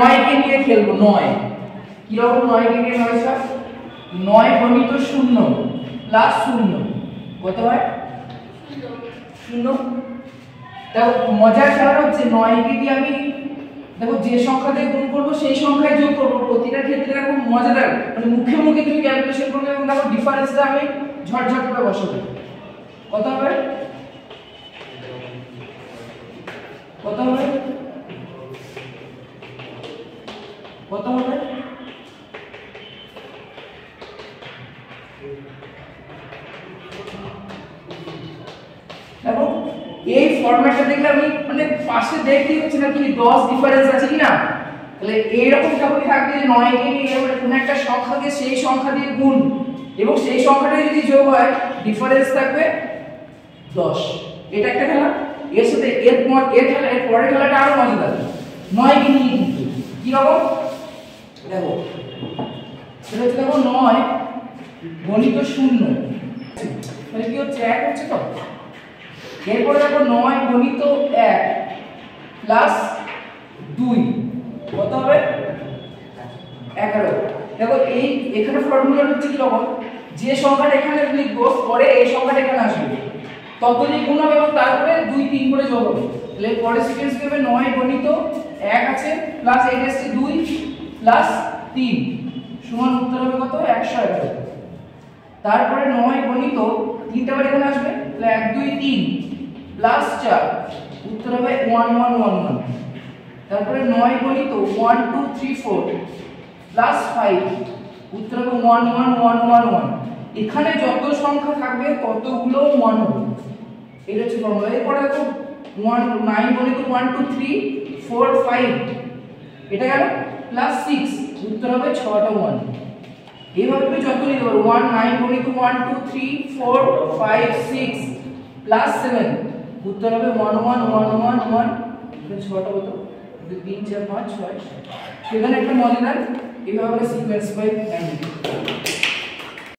9 কে নিয়ে খেলবো। 9 কি রকম? 9 কে নিয়ে 9 স্যার 9 গণিত 0 প্লাস 0 কত হয়? 0। দেখো মজার খেলা হচ্ছে 9 কে দিয়ে আমি দেখো যে সংখ্যা দিয়ে গুণ করব সেই সংখ্যায় যোগ করব। প্রতিটা ক্ষেত্রে খুব মজাদার, মানে মুখে মুখে তুমি ক্যালকুলেশন করবে এবং দেখো ডিফারেন্সটা আমি ঝটঝট করে বসাবো। কত হবে? কত হবে? কত হবে? দেখো এই ফরম্যাটটা দেখলে আমি মানে পাশে দেখতেই হচ্ছে না কি 10 ডিফারেন্স আছে কিনা। তাহলে এইরকম যখন থাকবে যে 9 কে নিয়ে কোনো একটা সংখ্যাকে সেই সংখ্যা দিয়ে গুণ এবং সেই সংখ্যাটা যদি যোগ হয় ডিফারেন্স থাকবে 10। এটা একটা খেলা। এর সাথে এর পরের খেলাটা আরো মজাদার। 9 কে নিয়ে কিন্তু কি রকম? দেখো সেটা হচ্ছে দেখো 9 গণিত 0 তাহলে কি হচ্ছে? 1 হচ্ছে তো। এরপরে দেখো 9 গণিত 1 প্লাস 2 কত হবে? 11। দেখো এই এখানে ফর্মুলা হচ্ছে কি রকম? যে সংখ্যাটা এখানে লিখবো পরে এই সংখ্যাটা এখানে আসবে, ততই গুণ হবে এবং তারপরে 2 3 করে যোগ হবে। তাহলে পরে সিকোয়েন্স কি হবে? 9 গণিত 1 আছে প্লাস এই আসছে 2 প্লাস 3 সমান উত্তর হবে কত? 111। তারপরে 9 গণিত 3টা বার এখানে আসবে, তাহলে 1 2 3 প্লাস 4 উত্তর হবে 1 1 1 1। তারপরে 9 গণিত 1 2 3 4 প্লাস 5 উত্তর হবে 1 1 1 1 1। এখানে যত সংখ্যা থাকবে ততগুলো 1 হবে। এটা হচ্ছে ফর্মুলা। এরপরে দেখো 9 গণিত 1 2 3 4 5 এটা গেল প্লাস 6 উত্তর হবে 6টা 1। এইভাবে তুমি যত নিতে পারো 1 9 গণিত 1 2 3 4 5 6 প্লাস 7 উত্তর হবে 1 1 1 1 1। এখানে 6টা কত? 2 3 4 5 6। সেখানে একটা মজাদার এইভাবে আমরা সিকোয়েন্স বাই টাইম